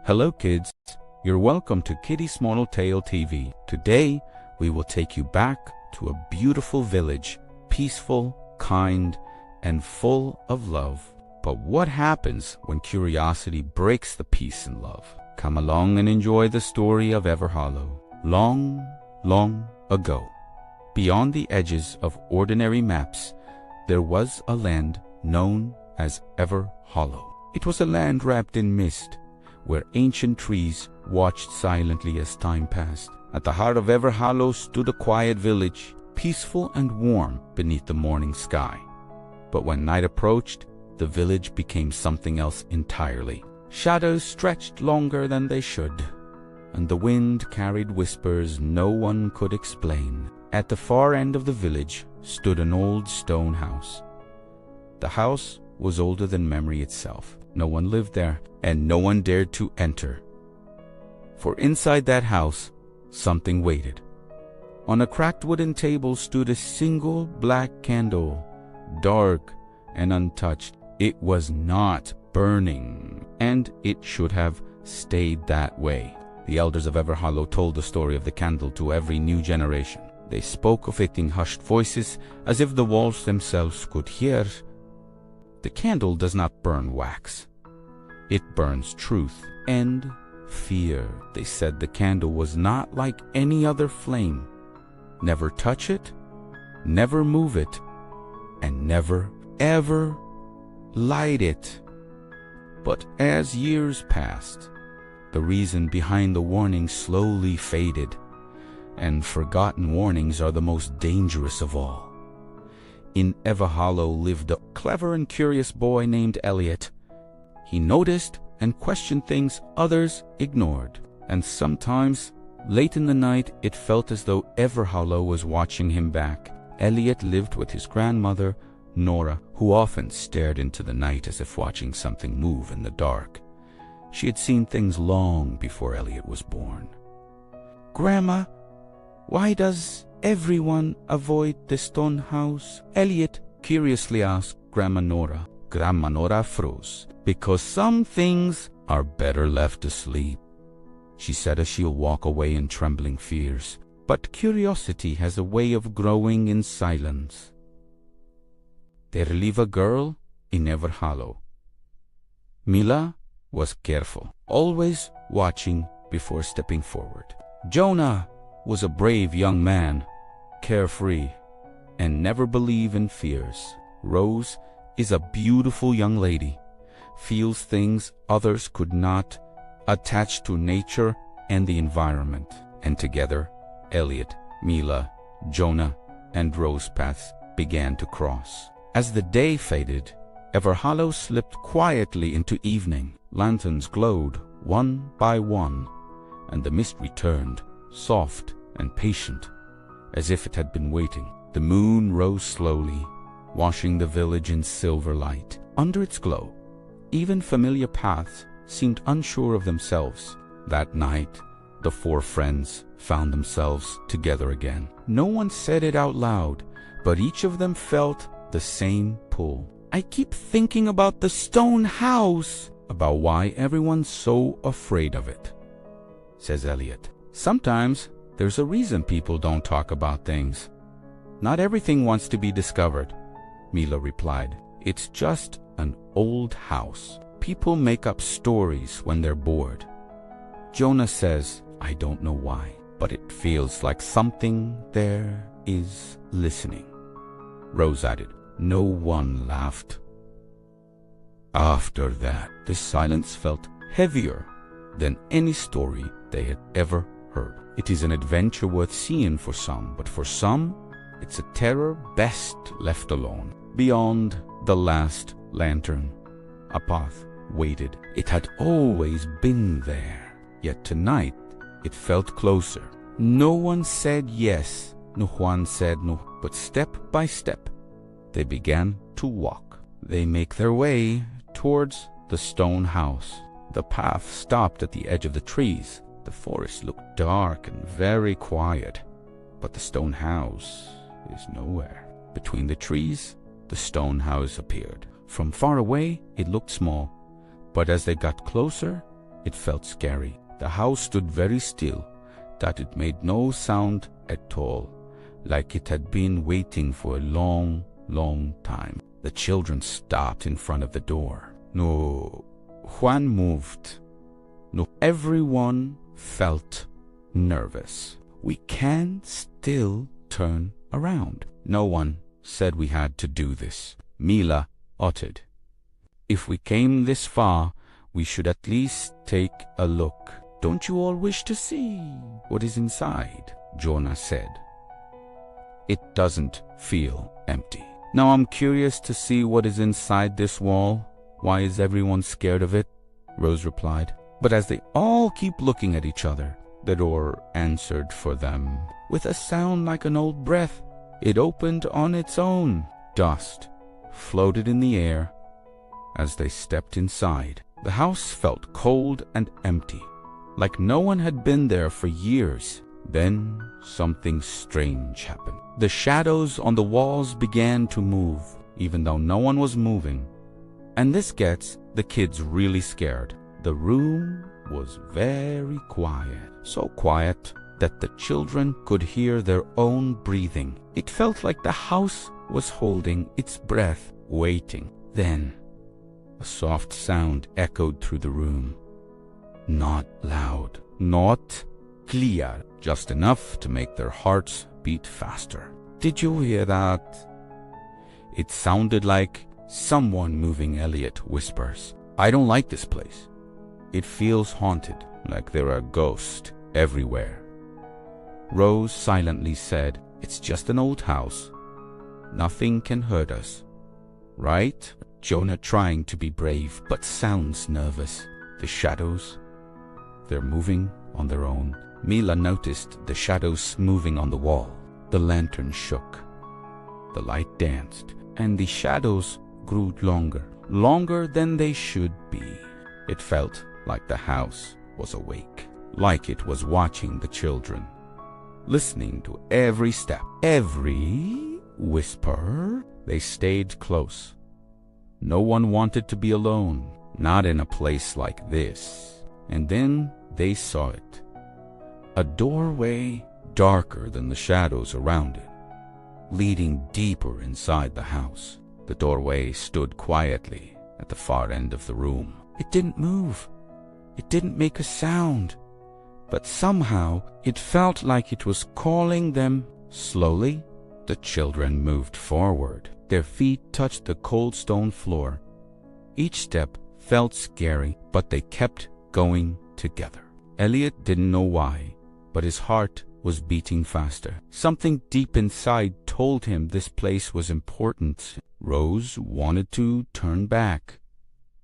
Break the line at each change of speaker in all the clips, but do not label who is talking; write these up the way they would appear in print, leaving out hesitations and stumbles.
Hello kids, you're welcome to Kitty Small Tale TV. Today, we will take you back to a beautiful village, peaceful, kind, and full of love. But what happens when curiosity breaks the peace and love? Come along and enjoy the story of Everhollow. Long, long ago, beyond the edges of ordinary maps, there was a land known as Everhollow. It was a land wrapped in mist, where ancient trees watched silently as time passed. At the heart of Everhollow stood a quiet village, peaceful and warm beneath the morning sky. But when night approached, the village became something else entirely. Shadows stretched longer than they should, and the wind carried whispers no one could explain. At the far end of the village stood an old stone house. The house was older than memory itself. No one lived there, and no one dared to enter. For inside that house, something waited. On a cracked wooden table stood a single black candle, dark and untouched. It was not burning, and it should have stayed that way. The elders of Everhollow told the story of the candle to every new generation. They spoke of it in hushed voices, as if the walls themselves could hear. The candle does not burn wax. It burns truth and fear. They said the candle was not like any other flame. Never touch it, never move it, and never, ever light it. But as years passed, the reason behind the warning slowly faded, and forgotten warnings are the most dangerous of all. In Everhollow lived a clever and curious boy named Elliot. He noticed and questioned things others ignored, and sometimes, late in the night, it felt as though Everhollow was watching him back. Elliot lived with his grandmother, Nora, who often stared into the night as if watching something move in the dark. She had seen things long before Elliot was born. "Grandma, why does everyone avoid the stone house?" Elliot curiously asked Grandma Nora. Grandma Nora froze. "Because some things are better left asleep," she said as she'll walk away in trembling fears. But curiosity has a way of growing in silence. There lived a girl in Everhollow. Mila was careful, always watching before stepping forward. Jonah was a brave young man, carefree, and never believed in fears. Rose is a beautiful young lady, feels things others could not, attached to nature and the environment. And together, Elliot, Mila, Jonah, and Rose paths began to cross. As the day faded, Everhollow slipped quietly into evening. Lanterns glowed one by one, and the mist returned, soft and patient, as if it had been waiting. The moon rose slowly, washing the village in silver light. Under its glow, even familiar paths seemed unsure of themselves. That night, the four friends found themselves together again. No one said it out loud, but each of them felt the same pull. "I keep thinking about the stone house." "About why everyone's so afraid of it," says Elliot. "Sometimes there's a reason people don't talk about things. Not everything wants to be discovered," Mila replied. "It's just an old house. People make up stories when they're bored." Jonah says, "I don't know why, but it feels like something there is listening." Rose added. No one laughed. After that, the silence felt heavier than any story they had ever heard. It is an adventure worth seeing for some, but for some, it's a terror best left alone. Beyond the last lantern, a path waited. It had always been there, yet tonight it felt closer. No one said yes, no one said no, but step by step, they began to walk. They make their way towards the stone house. The path stopped at the edge of the trees. The forest looked dark and very quiet, but the stone house is nowhere. Between the trees, the stone house appeared. From far away, it looked small, but as they got closer, It felt scary. The house stood very still, that it made no sound at all, like it had been waiting for a long, long time. The children stopped in front of the door. No, Juan moved. No, everyone felt nervous. We can still turn around. No one said we had to do this. Mila uttered. If we came this far, we should at least take a look. Don't you all wish to see what is inside? Jonah said. It doesn't feel empty. Now I'm curious to see what is inside this wall. Why is everyone scared of it? Rose replied. But as they all keep looking at each other, the door answered for them. With a sound like an old breath, it opened on its own. Dust floated in the air as they stepped inside. The house felt cold and empty, like no one had been there for years. Then something strange happened. The shadows on the walls began to move, even though no one was moving. And this gets the kids really scared. The room was very quiet, so quiet that the children could hear their own breathing. It felt like the house was holding its breath, waiting. Then a soft sound echoed through the room. Not loud, not clear, just enough to make their hearts beat faster. Did you hear that? It sounded like someone moving. Elliot whispers. I don't like this place. It feels haunted, like there are ghosts everywhere. Rose silently said, it's just an old house. Nothing can hurt us, right? Jonah, trying to be brave, but sounds nervous. The shadows, they're moving on their own. Mila noticed the shadows moving on the wall. The lantern shook. The light danced, and the shadows grew longer, longer than they should be. It felt like the house was awake, like it was watching the children, listening to every step, every whisper. They stayed close. No one wanted to be alone, not in a place like this. And then they saw it. A doorway darker than the shadows around it, leading deeper inside the house. The doorway stood quietly at the far end of the room. It didn't move. It didn't make a sound. But somehow it felt like it was calling them. Slowly, the children moved forward. Their feet touched the cold stone floor. Each step felt scary, but they kept going together. Elliot didn't know why, but his heart was beating faster. Something deep inside told him this place was important. Rose wanted to turn back.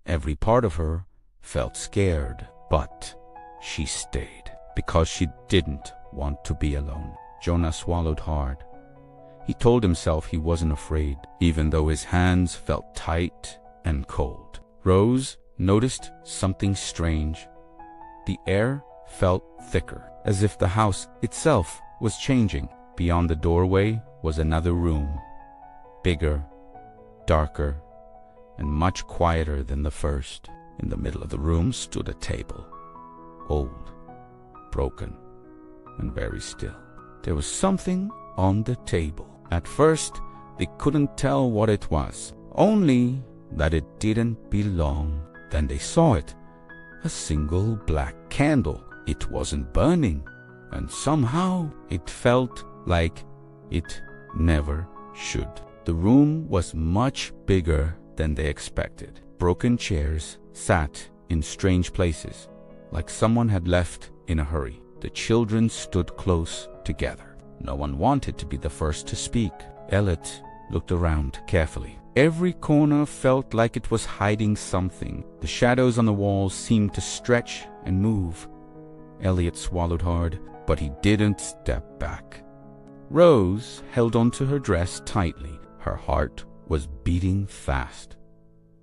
Every part of her felt scared, but she stayed because she didn't want to be alone. Jonah swallowed hard. He told himself he wasn't afraid, even though his hands felt tight and cold. Rose noticed something strange. The air felt thicker, as if the house itself was changing. Beyond the doorway was another room, bigger, darker, and much quieter than the first. In the middle of the room stood a table, old, broken, and very still. There was something on the table. At first, they couldn't tell what it was, only that it didn't belong. Then they saw it, a single black candle. It wasn't burning, and somehow it felt like it never should. The room was much bigger than they expected. Broken chairs sat in strange places, like someone had left in a hurry. The children stood close together. No one wanted to be the first to speak. Elliot looked around carefully. Every corner felt like it was hiding something. The shadows on the walls seemed to stretch and move. Elliot swallowed hard, but he didn't step back. Rose held onto her dress tightly. Her heart was beating fast.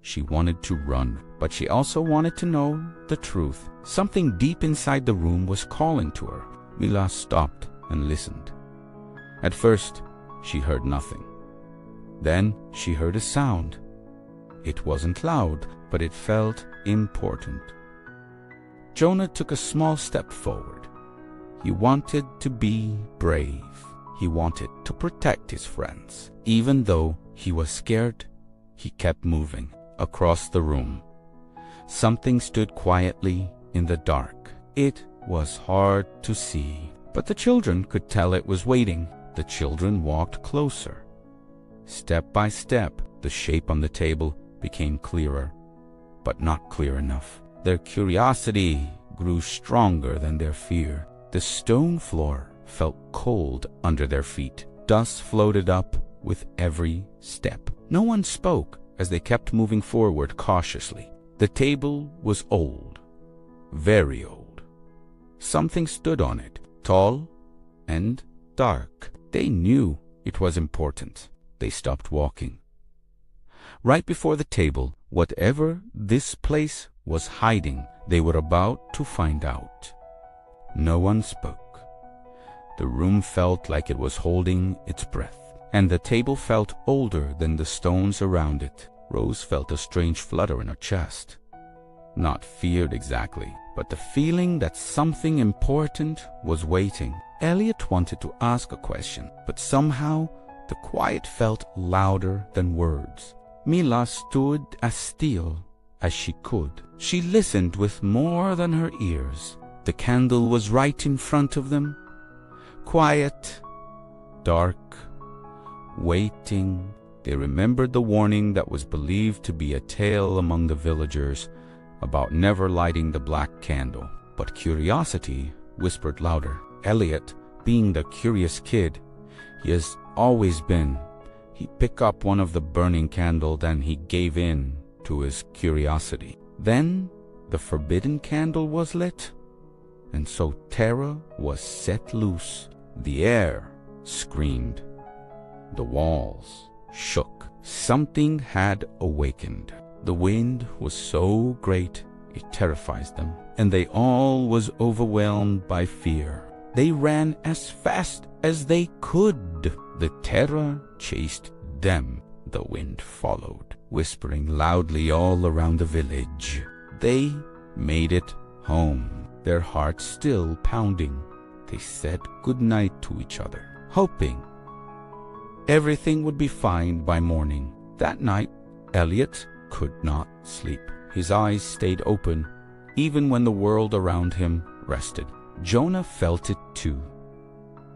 She wanted to run, but she also wanted to know the truth. Something deep inside the room was calling to her. Mila stopped and listened. At first, she heard nothing. Then she heard a sound. It wasn't loud, but it felt important. Jonah took a small step forward. He wanted to be brave. He wanted to protect his friends. Even though he was scared, he kept moving across the room. Something stood quietly in the dark. It was hard to see, but the children could tell it was waiting. The children walked closer. Step by step, the shape on the table became clearer, but not clear enough. Their curiosity grew stronger than their fear. The stone floor felt cold under their feet. Dust floated up with every step. No one spoke as they kept moving forward cautiously. The table was old, very old. Something stood on it, tall and dark. They knew it was important. They stopped walking. Right before the table, whatever this place was hiding, they were about to find out. No one spoke. The room felt like it was holding its breath, and the table felt older than the stones around it. Rose felt a strange flutter in her chest. Not feared exactly, but the feeling that something important was waiting. Elliot wanted to ask a question, but somehow the quiet felt louder than words. Mila stood as still as she could. She listened with more than her ears. The candle was right in front of them. Quiet, dark, waiting. They remembered the warning that was believed to be a tale among the villagers about never lighting the black candle. But curiosity whispered louder. Elliot, being the curious kid he has always been, he picked up one of the burning candles and he gave in to his curiosity. Then the forbidden candle was lit, and so terror was set loose. The air screamed. The walls shook. Something had awakened. The wind was so great it terrified them, and they all was overwhelmed by fear. They ran as fast as they could. The terror chased them. The wind followed, whispering loudly all around the village. They made it home, their hearts still pounding. They said goodnight to each other, hoping everything would be fine by morning. That night, Elliot could not sleep. His eyes stayed open, even when the world around him rested. Jonah felt it too.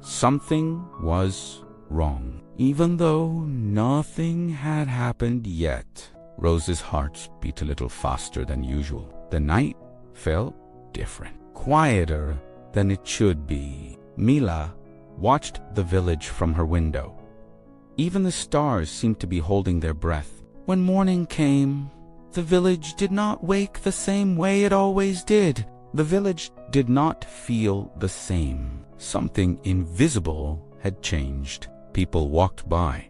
Something was wrong, even though nothing had happened yet. Rose's heart beat a little faster than usual. The night felt different, quieter than it should be. Mila watched the village from her window. Even the stars seemed to be holding their breath. When morning came, the village did not wake the same way it always did. The village did not feel the same. Something invisible had changed. People walked by,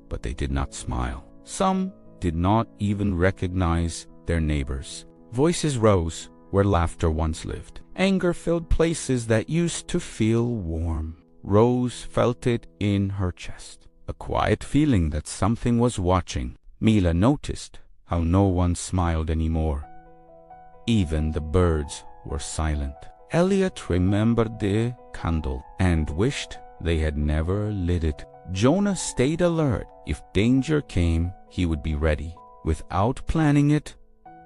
but they did not smile. Some did not even recognize their neighbors. Voices rose where laughter once lived. Anger filled places that used to feel warm. Rose felt it in her chest, a quiet feeling that something was watching. Mila noticed how no one smiled anymore. Even the birds were silent. Elliot remembered the candle and wished they had never lit it. Jonah stayed alert. If danger came, he would be ready. Without planning it,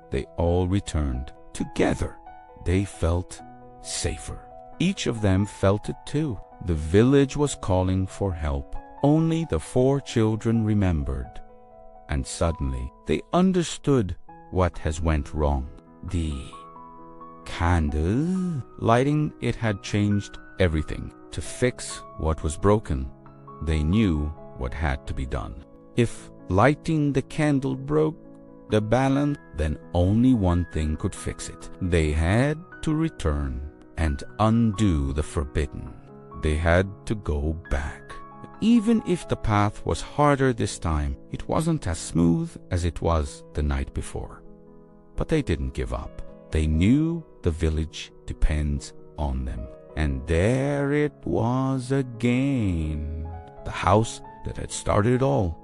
they all returned. Together, they felt safer. Each of them felt it too. The village was calling for help. Only the 4 children remembered. And suddenly, they understood what has went wrong. The candle, lighting it had changed everything. To fix what was broken, they knew what had to be done. If lighting the candle broke the balance, then only one thing could fix it. They had to return and undo the forbidden. They had to go back. Even if the path was harder this time, it wasn't as smooth as it was the night before. But they didn't give up. They knew the village depends on them. And there it was again. The house that had started it all.